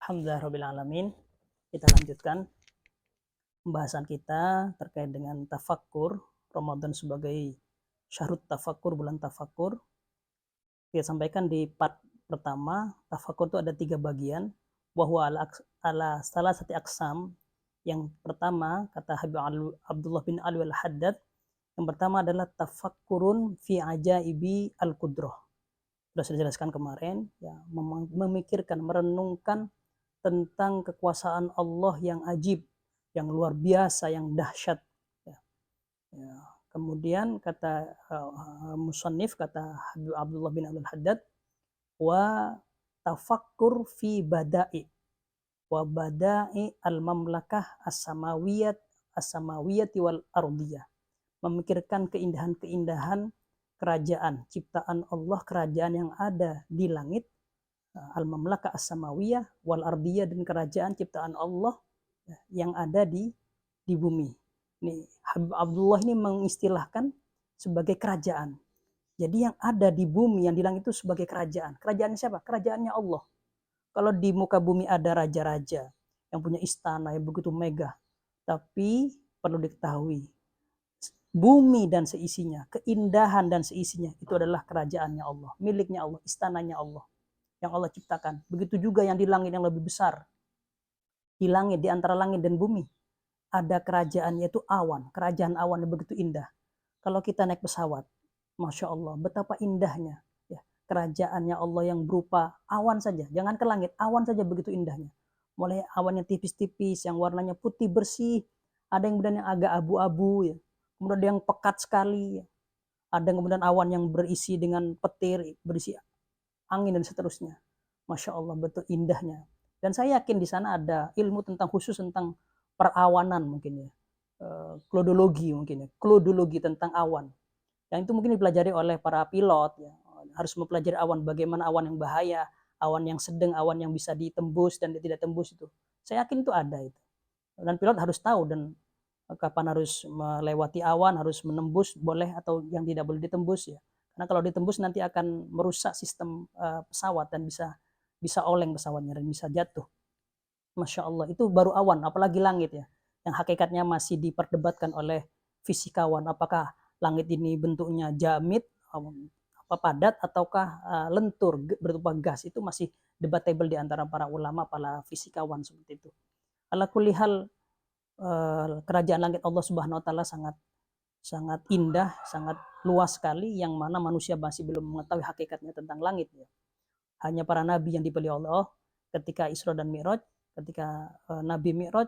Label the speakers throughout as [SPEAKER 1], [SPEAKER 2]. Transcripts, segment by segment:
[SPEAKER 1] Alhamdulillahirabbil alamin. Kita lanjutkan pembahasan kita terkait dengan tafakkur, Ramadan sebagai syahrut tafakkur, bulan tafakkur. Kita sampaikan di part pertama, tafakkur itu ada 3 bagian, bahwa ala salah satu aksam. Yang pertama, kata Habib Abdullah bin Alwi al-Haddad, yang pertama adalah tafakkurun fi ajaibi al-qudrah. Sudah saya jelaskan kemarin, ya, memikirkan, merenungkan tentang kekuasaan Allah yang ajib, yang luar biasa, yang dahsyat. Ya. Ya. Kemudian kata musannif, kata Habib Abdullah bin Abdul Haddad, wa tafakkur fi bada'i wa bada'i al-mamlakah as-samawiyati wal ardiyah. Memikirkan keindahan-keindahan kerajaan, ciptaan Allah, kerajaan yang ada di langit, al-mamlakah as-samawiyah wal ardiyah, dan kerajaan ciptaan Allah yang ada di bumi. Ini Habib Abdullah ini mengistilahkan sebagai kerajaan. Jadi yang ada di bumi, yang di langit itu sebagai kerajaan. Kerajaan siapa? Kerajaannya Allah. Kalau di muka bumi ada raja-raja yang punya istana yang begitu megah, tapi perlu diketahui, bumi dan seisinya, keindahan dan seisinya, itu adalah kerajaannya Allah, miliknya Allah, istananya Allah, yang Allah ciptakan. Begitu juga yang di langit yang lebih besar. Di langit, di antara langit dan bumi, ada kerajaan, yaitu awan. Kerajaan awan yang begitu indah. Kalau kita naik pesawat, Masya Allah, betapa indahnya. Ya, kerajaannya Allah yang berupa awan saja. Jangan ke langit, awan saja begitu indahnya. Mulai awan yang tipis-tipis, yang warnanya putih bersih. Ada yang kemudian yang agak abu-abu. Ya. Kemudian ada yang pekat sekali. Ya. Ada kemudian awan yang berisi dengan petir, berisi angin dan seterusnya. Masya Allah, betul indahnya. Dan saya yakin di sana ada ilmu tentang khusus tentang perawanan mungkin ya, klodologi mungkin ya, klodologi tentang awan. Yang itu mungkin dipelajari oleh para pilot ya, harus mempelajari awan, bagaimana awan yang bahaya, awan yang sedang, awan yang bisa ditembus dan tidak tembus itu. Saya yakin itu ada itu. Dan pilot harus tahu dan kapan harus melewati awan, harus menembus boleh atau yang tidak boleh ditembus ya. Karena kalau ditembus nanti akan merusak sistem pesawat dan bisa oleng pesawatnya dan bisa jatuh. Masya Allah, itu baru awan, apalagi langit ya, yang hakikatnya masih diperdebatkan oleh fisikawan, apakah langit ini bentuknya jamit, padat, ataukah lentur berupa gas. Itu masih debatable di antara para ulama, para fisikawan seperti itu. Ala kulli hal, kerajaan langit Allah Subhanahu wa taala sangat sangat indah, sangat luas sekali, yang mana manusia masih belum mengetahui hakikatnya tentang langit ya. Hanya para nabi yang dipilih Allah ketika Isra dan Mi'raj. Ketika Nabi Mi'raj,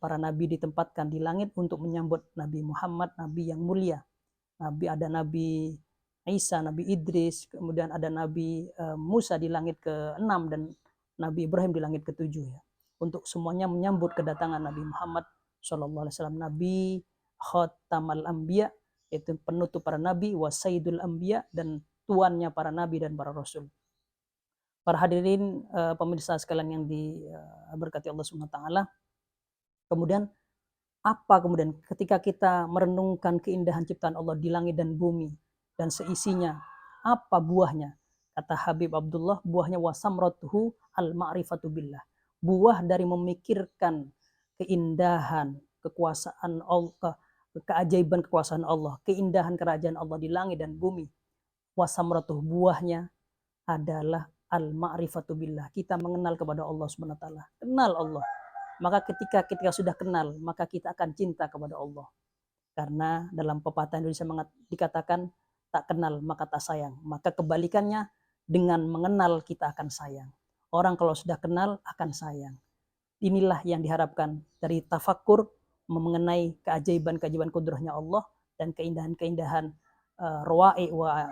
[SPEAKER 1] para nabi ditempatkan di langit untuk menyambut Nabi Muhammad, nabi yang mulia. Ada Nabi Isa, Nabi Idris, kemudian ada Nabi Musa di langit ke-6 dan Nabi Ibrahim di langit ke-7 ya. Untuk semuanya menyambut kedatangan Nabi Muhammad sallallahu alaihi wasallam, Nabi Khatamal Anbiya, yaitu penutup para nabi, wa Sayyidul Anbiya, dan tuannya para nabi dan para rasul. Para hadirin pemirsa sekalian yang diberkati Allah Subhanahu wa taala. Kemudian apa kemudian ketika kita merenungkan keindahan ciptaan Allah di langit dan bumi dan seisinya, apa buahnya? Kata Habib Abdullah, buahnya wasamratuhu al-ma'rifatu billah. Buah dari memikirkan keindahan kekuasaan Allah, keajaiban kekuasaan Allah, keindahan kerajaan Allah di langit dan bumi. Wasamratuhu, buahnya adalah al-ma'rifatu billah. Kita mengenal kepada Allah Subhanahu wa taala. Kenal Allah. Maka ketika kita sudah kenal, maka kita akan cinta kepada Allah. Karena dalam pepatah Indonesia dikatakan tak kenal maka tak sayang. Maka kebalikannya, dengan mengenal kita akan sayang. Orang kalau sudah kenal akan sayang. Inilah yang diharapkan dari tafakkur, mengenai keajaiban-keajaiban kudrahnya Allah dan keindahan-keindahan rawa'i wa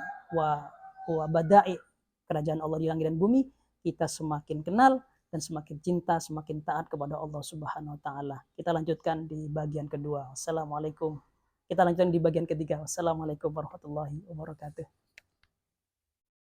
[SPEAKER 1] bada'i kerajaan Allah di langit dan bumi. Kita semakin kenal dan semakin cinta, semakin taat kepada Allah Subhanahu wa taala. Kita lanjutkan di bagian kedua. Assalamualaikum. Kita lanjutkan di bagian ketiga. Wassalamualaikum warahmatullahi wabarakatuh.